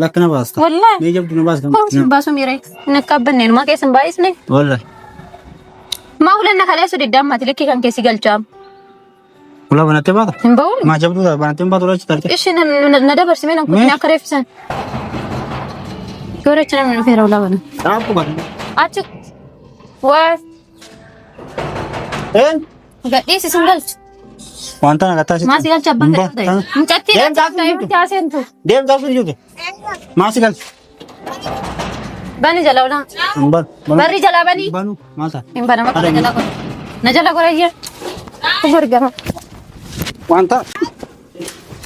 لكن باستا والله يجيب لنا باستا باسو ميري نقبلني ما كيسن بايسني والله ما هو لنا خلاص قدام ما تلكي كان كيسي قلجام ولا بنات بعض نبول ما جبتوا بنات بعض ولا اشتريت ايش ندبر سمينا كنا قريب سن كورتنا من فيرا ولا بنا تعرفوا بعد اتش واس ايه قديس سنجلت وانت انا قطعت ما سيقل شبك ده متأتي انتو ديم دافن جوده ما سيقل بني جلا ولا بري جلا بني بانو مالتا ان بنا ما كنا جلا نجلا قريه برجر وانت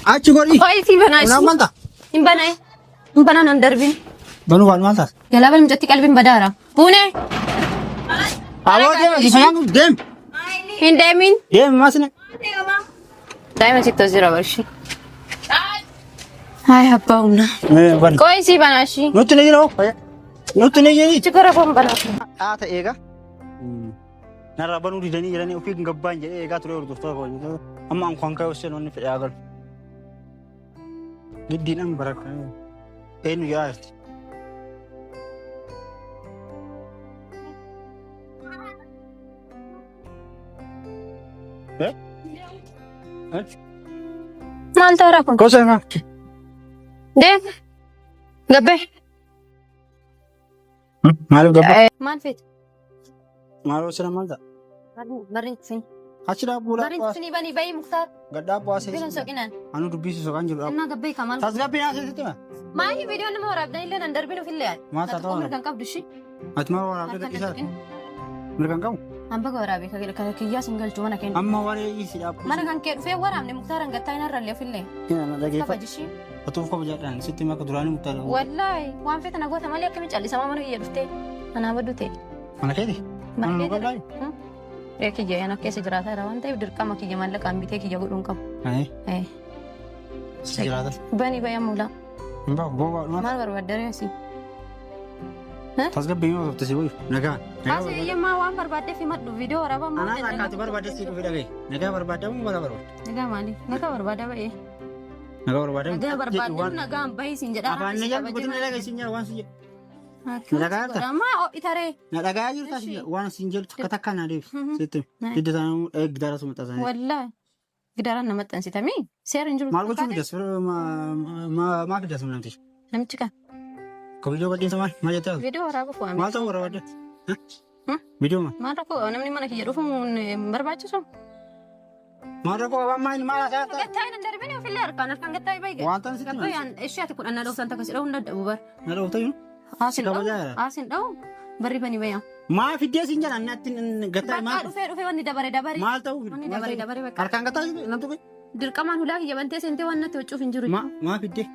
اچ غوري اي في بنا ولا مالتا ان بنا ندربين بانو وان مالتا جلا بن متأتي قلبين بدارا بونه اوا ديم ديم هين دايمين ديم ما سنه دايما تكتوزيرا برشي هاي هباونا ايه بان كويسي بناشي نوت نيجي نوت نيجي شكرا بوم بناشي ata eega narra banu didani irani ofi ngabban je eega tore urdu to ko amma an kwanka wesen on fi yagal giddin am baraka enu yaart مال تراكم kosa ده غبي malu gabba مال فيت malu sera malda برين فين achira bula برين فين بني باي مختار gadda puase فين سوقنا anu dubbisu so kanjiru انا غبي كمان tasgabi na sesitima ما هي فيديو انا ما ورابنا الا ندربينه في الليل ما تطور كان قبل شيء atma wara abda kisar merkan kamu ام بقى ورابي كيا سنجل جوانا كين amma ware isi da ما انا كان كيف في ورامني مختار ان قتاينا رلي في الليل kina na dage fa كفاجي شيء atu ko bajadan sitti maka durani mutal والله وان فيت انا قوت مالي كم جالي سما مري يدفتي انا بدوتي mana kedi ما mana كده badai ريكي جاي انا كيس جراتا روان تاي بدركا ما كي جمال لك ام بيتي كي جودون كم ai ايه sijirada بني بايا مولا mba goba ma ما بربر دريسي tasgabi yo tasi boy naga بس هي ما وان بربر في مد فيديو رابا ما ana na ka barbada si ko fidage naga barbada mo barbada نجا مالي نجا بربر باي naga barbada نجا بربر نجا باي سنجدا apa ne jam betul naga sinja wan sinja Naga harta? ما او اتاري na daga ajir ta sinja wan sinjel katakka na def sitte didda tan egg dara su mata zani والله قدرنا نمت انسي تمي سير نجرو mal ko chubi das ma ka das nanti نمتك ko video gadin sama ma jata فيديو رابا فو mal taw wara wada video ma ما ركو انا من منك يروفو مرباچو سو ma ra ko ba ma ni mala ta قتاين ندربيني في الليل كان قتاي باي wantan sikit قبي ان اشياء تكون انا لو سنتك سيرو ندبو بر na do tayo حاصل Sudah berjalan? حاصل دو بري بني بيا ma video sinja natin gatai ma دفه وني دبر mal taw وني دبر بك arkan gatai nanti ko دركمان هلا هي بنتي سنتي وانا توچو فنجرو ma video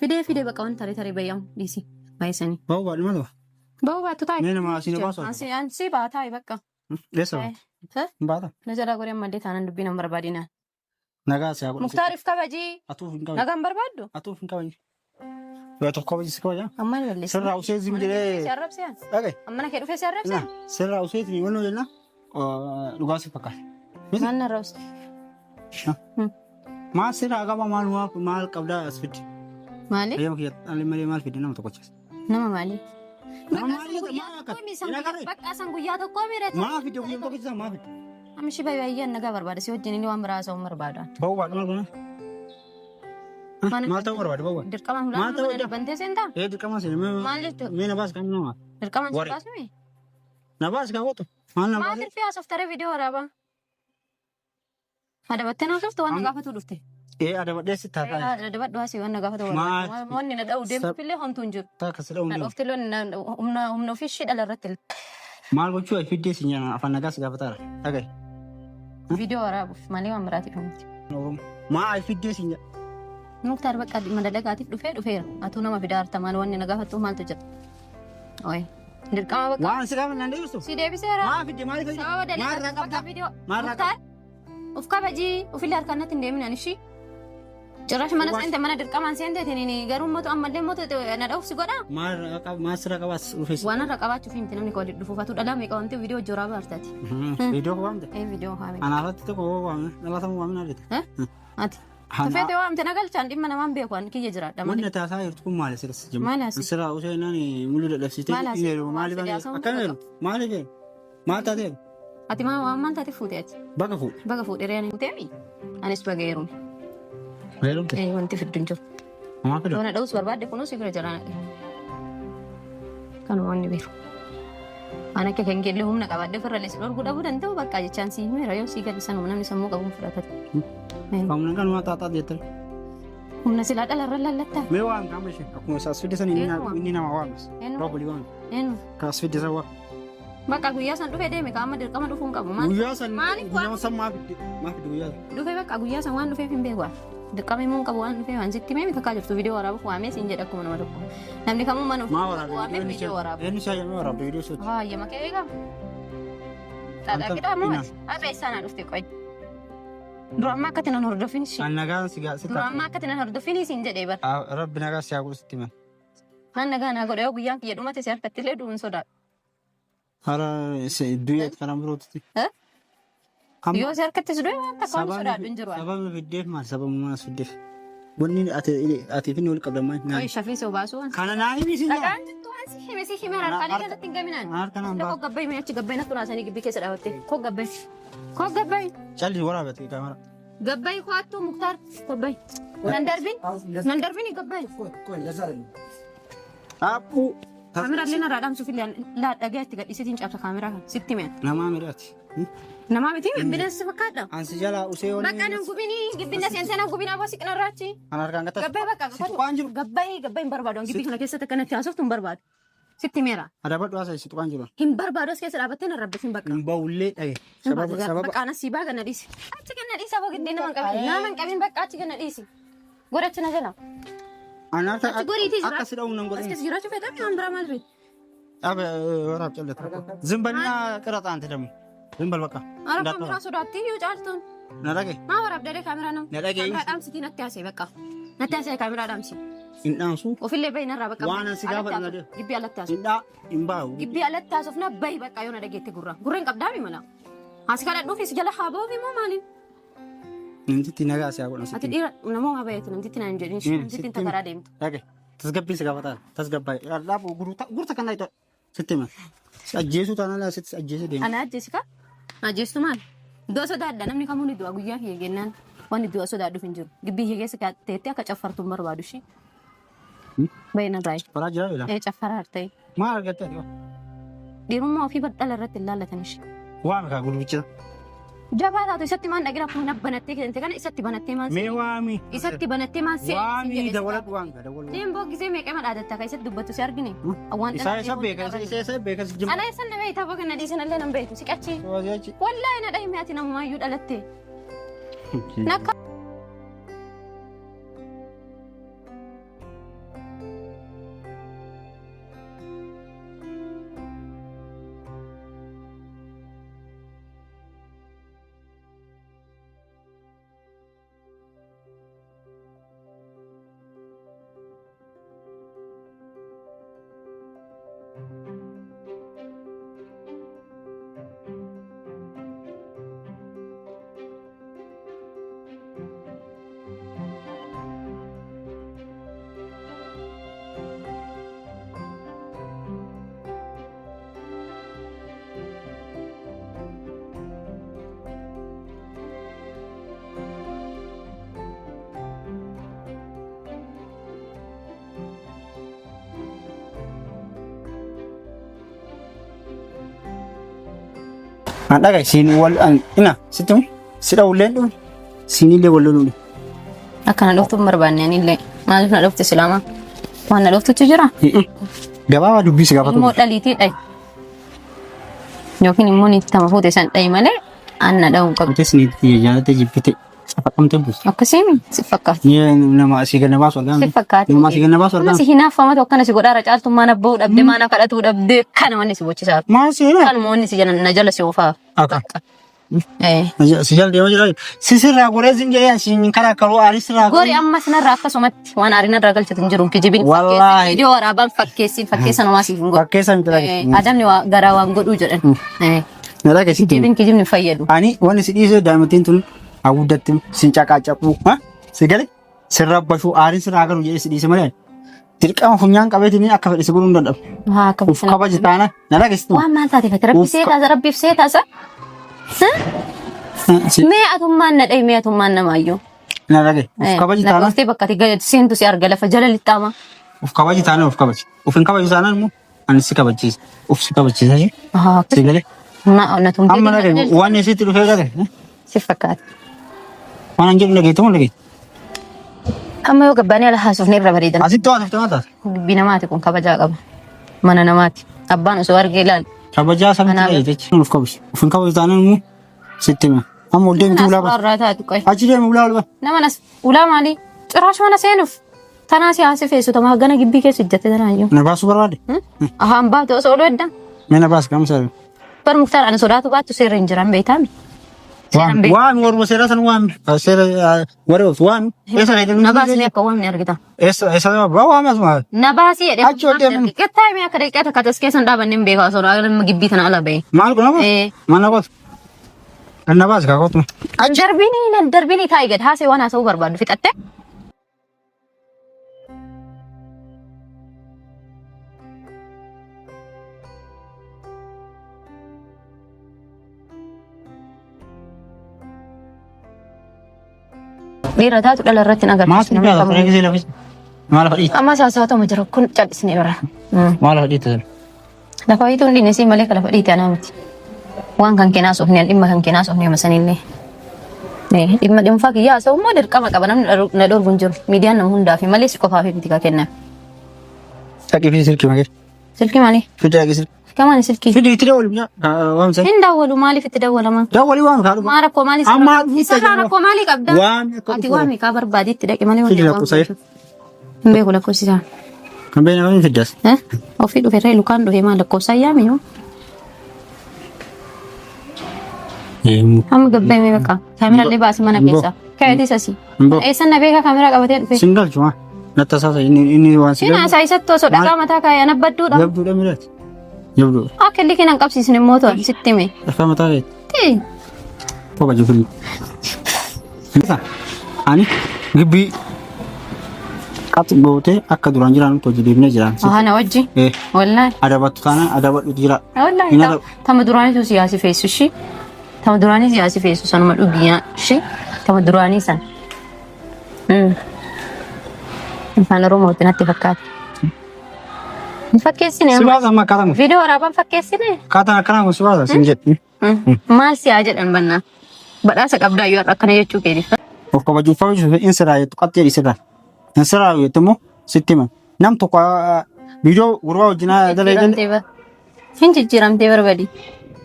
فيدي بقى وانت تري بيا ديسي بايسني bawa ba ma بابا تاي ne ma sini baso انسي با تاي بقى desa ها bata نجرا غوري مدي تانا دبي نمبر بادينا naga sa ko مختار فكبجي atu finka نغام بربادو atu finka ya to ko ba siko ya اما اللي sirra usay zimjire سيرب سيان dage اما انا كيدو في سيرب na سيان sirra usay ni wono jena lugasi pakka ما انا روست ma sirra aga ba mal wa mal qabda asfit مالي ayam kiyat ali mari mal fit na to kochas نما مالي ma mal ya ka ina kare بقى سان غيا تو كوميرت ma fit yo to kochas ma fit امشي باي باي نغا برباد سي وجني وان براسو مربادا bawa ba mal gona mal taw warwad bawa دركمان ما تو هلا بنتي سنتا eh dikama sini مالتو me na bas kan no دركمان Warri. سباسمي na bas ka woto mal na ما bas ادري فيها سوفتر فيديو رابا هذا بتنا شفت وانا غافتو دفتي eh ada wade sita ta هذا دبا دواسي وانا غافتو موني نداو ديم في اللي هم تنجر ta kasada انا un قلت له ان هم في شيء على الرتل mal go chuo fit sinya afa nagas ga fatara okay فيديو رابا مالي وامراتي فهمت ma ai fit sinya مختار بقى مدلقاتي دفير اتونا ما في دار تمال وانا نغافتو مال تجر اوي دركما بقى wan sika nan dai so سي دي بيسرا ma fit mal ko سوا دلي ما بقى رقبت فيديو ما مختار وفكا بجي وفي اللي اركانات ندمن يعني شي ጭራሽ ማነስ አንተ ማና ድርቀማን ሲንተ ተኔኒ ገሩም ሞቶ አመለ ሞቶ ነዳው ሲጎዳ ma sira ka bas ufis ዋና ረቀባችሁ ፊምት ነምኒ ኮል ዱፉፋቱ ዳላም የቀወንተ ቪዲዮ ጆራ ባርታት video ko bamde ኤ ቪዲዮ ሃቤ ana rat to ko wa na la tamu wa min alit አቲ Tufeete waan ta'e nagalchaan dhimma namaan beeku waan kiyya jiraadha malee. Wanni taasaa jirtu kun maali sirris jimma? Maali asi? Siraa usee nani muluu dadhabsitee maaliif akkana maaliif maal taatee? Ati maal taate fuutee ati? Baga fuudhe. Baga fuudhee reeni fuuteemi? Anis baga heerume. Heerumte? Wanti fiddu hin jiru. Maal fiddu? Loona dha'us barbaadde kunuun si bira jiraan. Kan wanni beeku. Ana akka kan geellee humna qabaadde firra leessi dhorkuu dhabuu danda'u bakka jechaan si himeera yoo si gadi sanuma namni sammuu qabuun fudhatatu. Humna kan waan taataa jettee. Humna silaa dhalarra lallattaa. Mee waan qaama ishee akkuma isaas fiddisan inni nama waamis. Roobuli waan. Kaas fiddisan waa. Bakka guyyaa san dhufee deeme qaama dirqama dhufuun qabu. Guyyaa san nama san maaf fiddi guyyaa san. Dhufee bakka guyyaa san waan dhufeef hin beeku. Dirqama immoo qabu waan dhufee waan sitti meemi kakkaa jirtu viidiyoo waraabuuf waamee siin jedha akkuma nama tokko. Namni kamuu mana ofii waamee viidiyoo waraabu. Eenyu isaa yemmuu waraabdu viidiyoo suuti. Hayyama kee eegaa. Taadhaa qixaa moo abee isaanaa dhufte qoy. Dura amma akkatti nan hordofin ishee. An nagaan si gaasitta. Dura amma akkatti nan hordofin isiin jedhee bara. Rabbi nagaa si haa godhusitti man. Haan nagaa naa godhe yoo guyyaan kiyya dhumate si harkatti illee du'uun sodaadha. Hara du'eet kanaan birootti. Yoo si harkattis du'e waan takka waan sodaadhu hin jiru. Sababni fiddeef maal sababni maal fiddeef? Wanni ati fi wal qabdan maal? Qoy shafii soo baasuu waan. Kana naa himi sin jaa. Dhagaan jirtu waan si hime harkaalee jalatti hin gaminaan. Harkanaan Koo gabbayi mee achi gabbayi natti unaasanii gibbii keessa dhaabatte. Koo gabbayi. Koo gabbayi. Calli waraabate kamera. Gabbayi koo hattuu muktaar. Gabbayi. Nan darbin gabbayi. Aappu. Kaameraallee narraa dhaamsuuf illee laadhagee itti gadhiisitiin cabsa kaameraa kan sitti meen. Namaa miraati. Namaa miti bineensi fakkaadha. Ansi jala usee wani. Bakka nan gubinii gibbinna seensee nan gubinaa bosi qinarraachi. Kan harkaan gatas. Gabbayi bakka Waan jiru. gabbayi hin barbaadu gibbii kana keessatti akkanatti haasoftu hin barbaadu. Sitti meera. Adabadhu haasa isitu waan jiru. Hin barbaadu as keessa dhaabattee nan rabbisin bakka. Hin ba'ullee dhage. Sababa. Bakka anas sii baaga na dhiisi. Achi kan na dhiisa boogindee nama hin qabin. Nama hin qabin bakka achi kan na dhiisi. Godachi na jala. Anaata Achi goriitii jira. akka si dha'uu nan As godhan. keessa jiraachuu feetan waan biraa maal feeti? Abe waraab callata. Zimbalina qiraxa ante demu. Zimbal bakka. Ara kaameraa sodaattii yoo caaltuun. Na dhage. Maa waraabdee kaameraa nam. Na dhage. Kaameraa dhaamsitii natti haasee bakka. Natti haasee kaameraa dhaamsi. Hin dhaamsu. Ofillee bayi narraa bakka. Waan ansi gaafa dhuna deemu. Gibbii alatti haasuu. Hin dhaa hin baa'u. Gibbii alatti haasuuf na bayi bakka yoo na dhageetti gurra. Gurreen qabdaami mala. Asi kana dhuufis jala haa boofi moo maaliin? Namtitti nagaa si haa godhan. Ati dhiira namoo haa bayeetu namtitti naan jedhin namtitti takaraa deemtu. Dhage. Tasgabbii si gaafataa. Tasgabbii. Dhaabu gurta kan dhaayita. Sitti hima. Ajjeesuu taanaan asitti ajjeesee deema. Ana ajjeesi ka? Ajjeestu maal? Iddoo sodaadha namni kamuu ni du'a guyyaa kiyya gennaan waan iddoo sodaadhuuf hin jiru. Gibbii kiyya keessa teettee akka caffartu hin barbaadu ishee. Bayi na raayi. Faraa jiraa beela. Caffaraa ta'e. Maal argattee? Dhiirummaa ofii dhala irratti hin laallatan ishee. Waan kaa gurbicha. Jabaa taatu isatti maan dhagira kun banattee kennite kana isatti banattee maan Mee waami. isatti banattee maan Waami dabaladhu waan kaa dabaladhu. Deemboo gisee meeqee madhaadatta ka isatti dubbattu si argine. Awwaan Isa beeka isa beeka si jimma. Ana isan na beektaa bakka na dhiisan illee nan beektu si qachi. Wallaahi na dhahimee ati namumaayyuu dhalatte. Nakka. Dhagaye siin wal ina situm sida ulleen dhuun siinillee wal loluun. Akkana dhuftuun barbaanne anillee maaliif na dhufte silaama? Waan na dhuftutti jira? Gabaabaa dubbisi gaafatu. Immoo dhaliitii dhayi. Yookiin immoo niitti tama fuute san dhayi malee anna dha'uu qabu. Fuutes niitti jaalatte jibbite safaqamte buusu. Akkasiimi si fakkaata. Nama asii ganna baasu argaan. Si fakkaata. Nama asii ganna baasu argaan. Nama si hinaafamatu akkana si godhaara caaltu mana bahu dhabde mana kadhatu dhabde kana wanni si bochisaa. Maal seena? Kalma wanni si na jala si oofaa. Akka. Si jala deemaa jira. Si sirraa goree zinjee siin karaa kaluu aarii sirraa. Gori amma sinarraa akkasumatti waan aarii narraa galchatu hin jiru kijibin. Wallaahi. Viidiyoo waraabaan fakkeessa namaa siif hin godhu. Fakkeessa miti lagi. Adamni garaa waan godhuu jedhan. Na lagi si Kijibin kijibni fayyadu. Ani wanni si dhiisee daa'imattiin tun hawuddatti sin caqaacaquu. Sigale sirrabbashuu aariin sirraa galu jedhee si dhiise malee dirqama funyaan qabeetiin akka fedhe si godhuu hin danda'u. Haa akka Uf kabaji taana na dhageessitu. waan maal taate fakki rabbi seetaa rabbiif seetaa sa. Mee atummaan na dhayi mee atummaan namaayyuu. Na dhage uf kabaji taana. Lafa bakka ati seentu si arga lafa jala lixxaama. Uf kabaji taana uf kabaji. Uf hin kabaju taanaan immoo ani si kabachiisa. Uf si kabachiisa jee. Haa Sigale. na tumte. Amma dhage waan isitti dhufee dhage. Si fakkaata. Waan an jedhu dhageetu moo dhage. Amma yoo gabbaanii ala haasuufni irra bareedan. Asitti waan hafte mataa. Gibbii namaati kun kabajaa qaba. Mana namaati. Abbaan osoo argee ilaali. Kabajaa sabni ta'e jechuun uf kabaju. Uf hin kabaju taanaan immoo sitti hima. Amma ol deemtu ulaa Warraa taatu qoy. achi deemu ulaa ulaa. Nama nas ulaa maalii? Ciraash mana seenuuf. Tanaa siyaasa feesu tamaa gana gibbii keessa hojjette tanaayyuu. Na baasuu barbaade. Ahaan baatu osoo oduu edda. Mina baas kamsa. Bar muktaar ani sodaatu baattu seerra hin jiran beektaami. Waan warra seera san waan seera warra waan esa leedan Na baasii akka waan ni argita. esa waan asma. Na baasii jedhee. Achi ol deemu. Qixxaa mee akka daqiiqaa takka tas keessan dhaabanne hin beekaa osoo nama gibbii tana ala ba'e. Maal kun amma? Mana qotu. Anna baas kaa qotu. Darbini taa'ii gad haasee waan haasa'uu barbaadu fixatte. Dhiira taatu dhala irratti hin agarsiisu. Maas ni kaa gisee lafis. Maal fadhiita? Amma saasaa ta'u jira kun callisnee bara. Maal fadhiita? Lafa wayituu hin dhiisii malee kala fadhiite anaa miti. Waan kan keenyaa soofnee dhimma kan keenyaa soofnee masanillee. Dhimma dhuunfaa kiyyaa haasa'u immoo dirqama qaba namni na dhorgu hin jiru. Miidiyaan nama hundaa fi malee si qofaaf miti kaa kennan. Dhaqii fi silkii malee. Silkii maali? Fidee dhaqii silkii. Kamaan silkii. Fidee itti dawwali biyya. Waan san. Hin dawwalu maaliif itti dawwalama? Dawwali waan kaadhu. Maa rakkoo maalii Amma isa rakkoo maalii qabda? Waan Ati waan miikaa barbaadi itti dhaqe malee Fidee lakkoofsa. hin beeku lakkoofsisaa. Kan beena kamiin fiddas. Ofii dhufeerra lukaan dhufee maal lakkoofsa ayyaami yoo? Amma gabbeemee baqa. Kaameraallee baasi mana keessa. Kaayyatis asii. Eessan na beeka kaameraa qabatee dhufe. Singalchu maa. Natta saasa inni waan si Ina isaa isatti osoo dhagaa mataa kaayee anabadduudha. Jabduudha miraati. Jabduudha. Akka illee kennan qabsiisne immoo to'an sitti hime. Dhagaa mataa kee. Tee. Poka jufuri. Ani gibbii qat gootee akka duraan jiraan hojii deemnee jiraan. Ahana wajji. Wallahi. Adabattu taana adabadhu jira. Wallahi. Tama duraanii siyaasi feessu shi. Tama duraanii siyaasi feessu sanuma dhugiyaa shi. Tama duraanii san. Afaan Oromootti natti fakkaata. Hin fakkeessine amma. Sibaasa amma akkaataa Viidiyoo waraabaan fakkeessine. akkaataa akkanaa kun sibaasa sin jedhu. Maal siyaa jedhan bannaa. Badhaasa qabdaa yoo akkana jechuu keetiif. Of kabajuuf insiraa jettu qaxxee dhiisirraa. Insiraa jettu immoo sitti hima. Nam tokko viidiyoo gurbaa wajjinaa dalagan. Hin jijjiiramtee barbadi.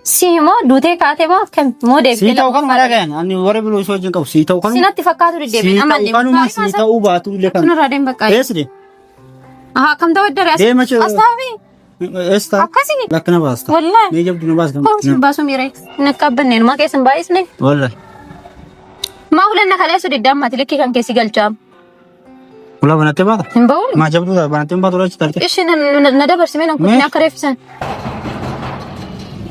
Si immoo duutee kaatee moo akkam moo deebitee. Sii ta'u kanuma dhagayan ani warra biloo isoo wajjin qabu sii ta'u kanuma. Sinatti fakkaatu deddeebiin Sii ta'u kanuma sii ta'uu baatu illee kan. Kunirraa deem bakka. Eessi Aha akkam ta'u iddoo Deema jiru. Astaafi. Eesta. Akkasii. Lakkana baasta. Wallahi. Mee jabdu na baas Kun kan. baasuu miira hin qabbanneen maa keessan baay'isne. Wallahi. Maa hulanna kaleessu diddaammaati likkii kan keessi galchaam. Ulaa banattee baata. Hin ba'uun. Maa jabdu banattee baatu lachi tarte. Isheen na dabarsimee nan kutin akka reeffisan.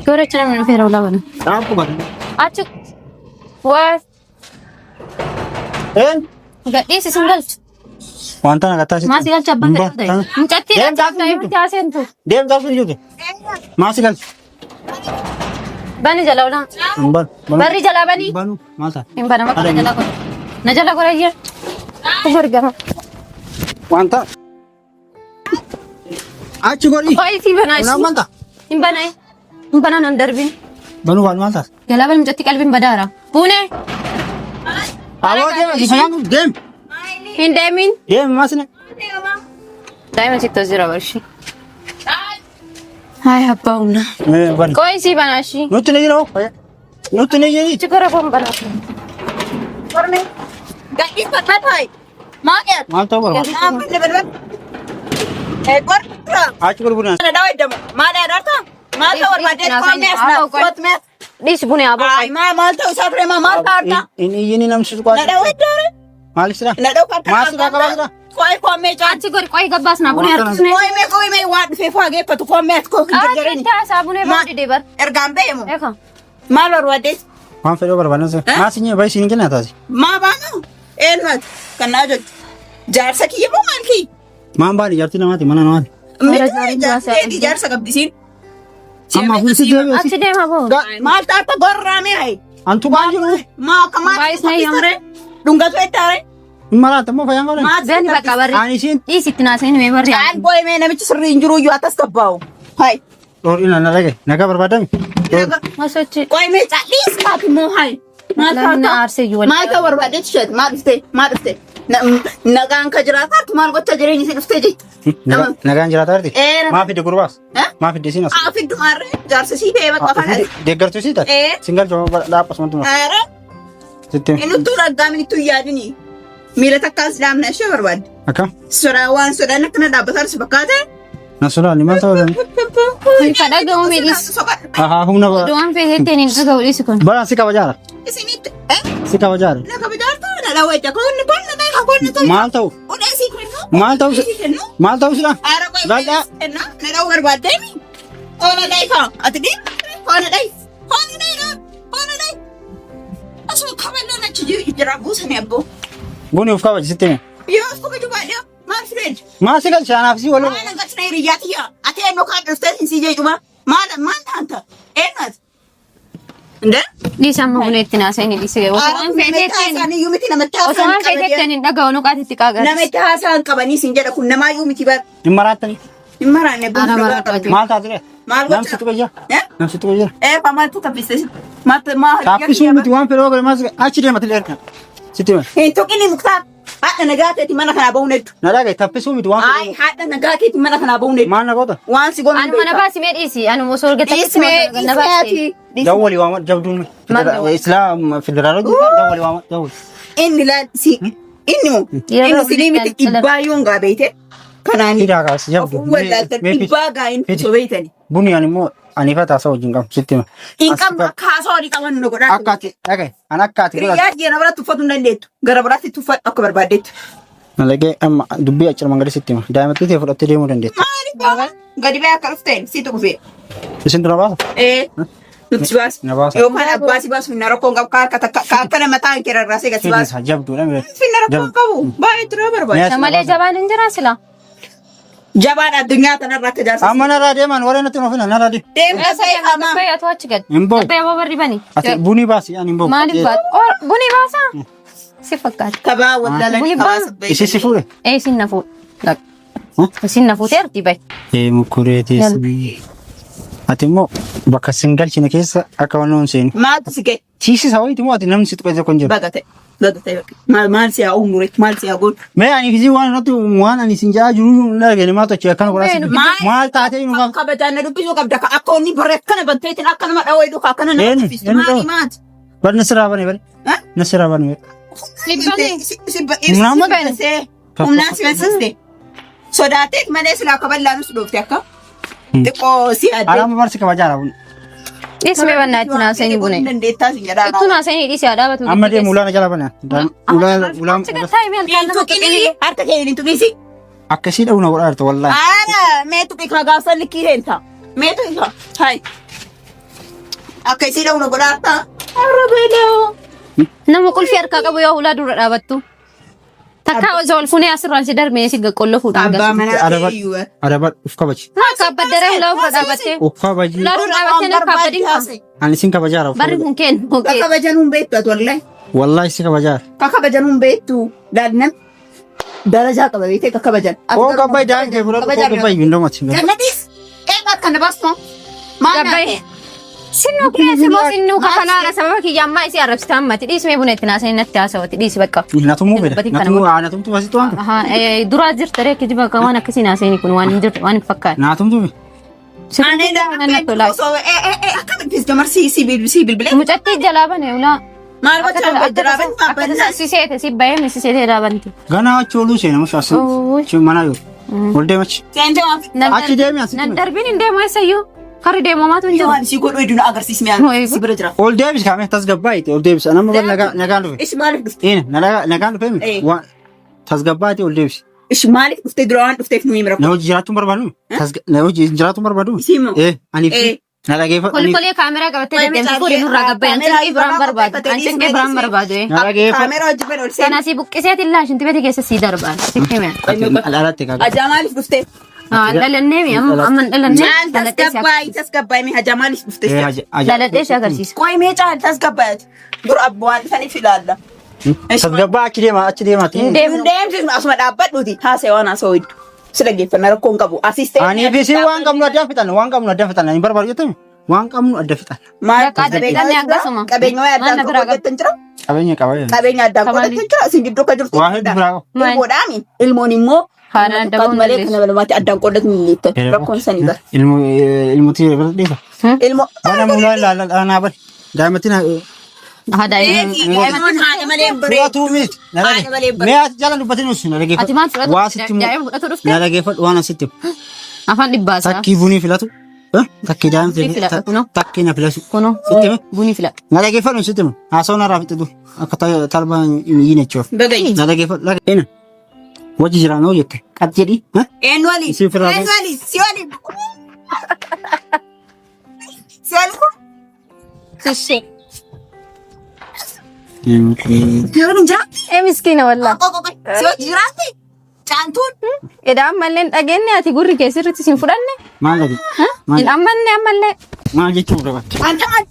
Goorecha namni dhufeera ulaa bana. Dhaabbu bata. Achi. Waa. Gadhiisi sin galchu. Wanta na gataa Maasi galcha abbaan ta'e. Mucattii galcha haasentu. Deem taasisu jirti. Maasi galcha. Bani jala ulaa. Ban. Barri jala bani. Banu maasa. Hin bana makka na jala godha. Na jala godha jira. Ufargama. Wanta. Achi godhi. Koi si bana Una isi. manta. Hin bana. Hin bana nan darbin. Banu waan maasa. Jala bani mucattii qalbiin badaara. Buune. Aloo deem sayang deem. Hin deemin. Deem maasne. Daa'ima sitti jira barshi. Hai abbaa humna. Ban. Koi si bana shi. Nutti ne jira. Nutti ne jira. Chikora kon bana. Korme. Gadis patay. Maket. Maal ta'u barbaada. Ambil lebar. Korra. Achi gurguraan. Ada dawai dam. Mana darta? Mal tawar badet komes na. Kot mes. Dhiisi bune aboo. Ay mal taw safre ma mal tarta. Inni namsi suqaa. Na dawai dare. Maal sira? Na daw karta. Maal sira qabaa sira? Koi kome chan. Achi gori qoy gabbaas naa bune harkisne. Koi me wad fe fage patu komes ko Achi taasaa bune baadi deebar. Ergambe mo. Eka. Mal or wades. Waan fedhoo barbaadan sira. Maasi nyee baay'ee siin kenna taasi. Ma banu. Enwat. Kan naa jirtu. Jaarsa kiyya moo maal kiyya? Maan baadhi jaartii namaati mana namaati. Jaarsa qabdisiin. Amma fuulsi deebi'e. Achi deema boo. Maal taata gorraame hayi? Antu baay'ee jiru. Maa akka maal dhungatu ettaare? Maraata moo fayyaan qabdan? Gani bakka barri. Ani isiin. Dhiisitti naasanii mee barri. Aan boo'ee mee namichi sirrii hin jiru iyyuu akkas qabbaa'u. Hayi. Dhoorina na dhage nagaa barbaadame. Masochi. Qo'ee mee calliis kaatu moo hayi? Maal taata? Maal ka barbaadeetu sheet? Maal dhuftee? Maal dhuftee? Nagaan ka jiraataatu maal gocha jireenyi si dhuftee jechuudha. Nagaan jiraataa jirti. Maa fidde gurbaas? Maa fidde siin as? Fiddu maarree jaarsa sii ta'e bakka kana. Deeggartuu sii taate? Singal jawaa dhaabas wanti maa. Sitti. Inni utuu raggaamini utuu yaadini. Miila takkaas daamna ishee barbaadde. Akkam? Sodaa waan sodaan akkana dhaabbataa si fakkaate. Na sodaa ni maal ta'uu danda'u? Kadhaa ga'uu miidhis. Ahaa humna bara. Du'aan feeteettiin hin dhaga'u dhiisi kun. Bara si kabajaara. Isinitti. Si kabajaara. Na kabajaartu na dhawweeja koonni konni ta'e konni ta'e. Maal ta'u? Udeesii kennu. Maal ta'u? Maal ta'u sila? Aara qoyee kenna na dhawuu barbaaddeemi. Oona dhayfa ati dhii. Oona dhayf. Oona dhayna. Oona dhayf. Asuma kaballoon achi jira buusanii abboo. Buni of kabaji sitti mee? Yoo of kabaju baadhaa maal fideed? Maa si galcha anaaf si wal. Maal angachina hiriyaatiyya. Ati eenyu kaan dhuftee hin si jechuudha. Maal taanta? Eenyuati? Nde? Dhiisa amma buneetti naasanii dhiisee. Osoo feeteettiin hin dhaga'u nuqaatitti qaagatti. Namitti haasaan qabanii sin jedha kun namaa iyyuu miti bara. Hin maraattani. Hin maraanne Maal taatire? Maal Nam situ qayyara. Nam situ qayyara. Maaltu taphiste? Maal Taaffisuu miti waan fedhoo gale maas achi deemati leerka. Sitti mee? hin tuqini muktaar. Haadha nagaa keetii mana kanaa bahuun hedduu. Na dhagaye taaffisuu miti waan Ay, haadha nagaa keetii mana kanaa bahuun hedduu. Maal na goota? Waan si goonu Anu mana baasi mee dhiisi. Anu osoo argatatti na baasi. Dawwali waama jabduun. Islaam federaaloji dawwali waama dawwali. Inni laansi. Inni moo? Inni silii miti dhibbaa yoon gaa beeyte. Kanaan Hidaa kaas jabdu. wallaaltan dhibbaa gaa inni osoo beeytani. Buni ani immoo ani fataa isa wajjin qabu sitti mee? Hin qabnu akka haasawaa ni qaban nu godhaa. Akka ati dhagaye an akka ati godhatu. Hiriyaa jeena biratti uffatu hin dandeettu. Gara biraatti uffatu akka barbaaddeettu. Nalagee amma dubbii achirra mangadi sitti mee? Daa'imatti ta'e fudhattee deemuu dandeetta. Maaliif gadi ba'ee akka dhufteen situ dhufee. Isin dura baasa? Nuti si baasa. Na baasa. Yookaan abbaa si baasu finna rakkoon qabu ka akkana mataan kee rarraasee gad si baasu. Jabduudha mee? Finna rakkoon qabu baay'ee tura barbaada. Samalee jabaan hin jiraa sila. Jabaan addunyaa tanarraa akka jaarsa. Amma narraa deeman warreen natti nufina narraa deem. Deemsa ta'e hamaa. Fayyatu achi gad. Hin ba'u. Gabbee yoo barri bani. Ati bunii baasi ani hin ba'u. Maaliif baata? Bunii baasaa? Si fakkaata. Kabaa wallaalanii hawaasa Isi si fuudhe? Isin na fuudhe. Isin na fuutee arti bahe. Mukuree teessi. Ati immoo bakka sin galchine keessa akka waan nuun seenu. Maaltu si ga'e? Siisisa wayiiti moo ati namni si tuqee tokko hin jiru? Bagatee. Bagatee maal si haa umure maal si haa godhu. Mee ani fi waan irratti waan ani sin jaa jiru hin argine maa tochi akkana godhaa maal taatee nu qaba. Kabajaan na dubbisuu qabda akka inni bare akkana banteetiin akka nama dhawee dhuka akkana nama dubbistu maali maati? Bar nasirraa bane bare. Nasirraa bane. Humnaan si bansiste. Sodaatee malee silaa akka bal'aanus dhoofte akka. Xiqqoo si adde. Alaama barsi kabajaara bun. Dhiismee bannaatti naasanii bune. Ittuu naasanii dhiisee dhaabatu. Amma deemu ulaana jala bane. Ulaan. Harka kee hin tuqisi. Akkasii dha'uuna godhaa jirtu wallaahi. Aara mee tuqi kana gaafsan likkii heenta. Mee tuqi kana. Hai. Akkasii dha'uuna godhaa jirta. Harra beeloo. Nama qulfii harkaa qabu yoo ulaa dura dhaabattu. Takka osoo ol fuunee asirraan si darbee si qolloo fuudhan. Abbaa manaa eeyyuu. Adaba uf kabaji. Akka abbaddaree ulaa ufra dhaabattee. Uf kabaji. Ulaa dura dhaabattee na kabbadin kaase. Ani sin kabajaara. Barri kun kennu. Ka kabajan hun beektu ati wallahi. Wallaahi si kabajaara. Ka kabajan hun beektu daadnan darajaa qaba beekte ka kabajan. Oo gabbaay daan kee fudhatu koo gabbaay bindoomati. Jannatis eegaa kana baastu. Maal Gabbaay. Sinnu keessa moo sinnu kakalaara sababa kiyya ammaa isii arrabsitaa ammati dhiismee buna itti naasanii natti haasawati dhiisi bakka. Natumuu beda. Natumtuu basitti waan kana. Duraa jirta reekki jiba waan akkasii naasanii kun waan hin jirtu waan hin fakkaatu. Natumtuu beda. Mucattii jalaa bane ulaa. Maal gochaa jiraabanii siseete si bahee mi siseete dhaabanti. Ganaa achi ooluu seena mushuu asii mana yoo ol deemachi. Achi deemi asii. Nan darbiin hin deemu eessayyuu. Karri deemamaatu hin jiru. Waan si godhu hedduun agarsiisme si bira jira. Ol deebis kaamee tasgabbaa'ite ol deebis nama bal nagaan dhufe. Ishi maaliif dhufte? Nagaan dhufe mi? Waan tasgabbaa'ite ol deebis. Ishi maaliif dhufte dura waan dhufteef nuyi mira. Na hojii jiraatuun barbaadu. Na hojii jiraatuun barbaadu. Isiimo. Ani fi Nara geeffa. Kolkolee kaameraa qabattee deemtee fuudhee nurraa gabbaa'e. Ansin Ibrahim barbaadu. Ansin Ibrahim barbaadu. Nara geeffa. Kaameraa hojii ol seen. Kana si buqqiseeti illaa shinti beeti keessa sii darbaan. Sikkime. Alaalatti kaga. Hajaa maaliif dhuftee? Dhalannee mi amma dhalannee. Tasgabbaa'ee mi hajaa maaliif dhuftee? Daladhee ishee agarsiisa. Qoy mee caal tasgabbaa'eeti. Dur abbuwaan saniif ilaalla. Tasgabbaa achi deema. Deemsi asuma dhaabbadhuuti. Haasa'e waan haasa'u hedduu. Si dhaggeeffannaa rakkoon qabu. Asistee. Ani fi si waan qabnu adda fitan. Ani barbaadu jettami. Waan qabnu adda fitan. Maal qabeenya waa addaan qoodatan jira? Qabeenya addaan qoodatan jira? Isin gidduu akka jirtu. Waa hedduu biraa qabu. Ilmoodhaami. Ilmoon immoo haala adda qabu malee kana balmaatti addaan qoodatu ni leettan. Rakkoon sanii bara. Ilmuutii bira dhiisa. Ilmoo. Bana mul'aa ilaalaa bari. Daa'imatti ilmoon haadha malee hin bareedu. Fudhatu miti. Mee ati jala dubbatin nuti na Ati maal fudhatu? Waa sitti Daa'ima fudhatu dhufte? na dhageeffadhu waan asitti. Afaan dhibbaasa. Takkii bunii filatu. Takkii daa'imti. Takkii na filatu. Kunoo bunii fila. Na dhageeffadhu sitti haasawuu narraa fixatu. Akka talba hin jechuuf. Bagayi. Na dhageeffadhu. Ena. Wajji jiraan hoo jette. Qat jedhi. Eenyu waliin? Isin firaa. Eenyu waliin? Si waliin? Si waliin kun? Sushi. Si waliin jiraatti? Miskiina wallaa. Si waliin jiraatti? Caantuun? Edaan mallee dhageenye ati gurri keessirratti sin fudhanne? Maal dhagi? Ammallee. Maal jechuun dabatte? Anta maal?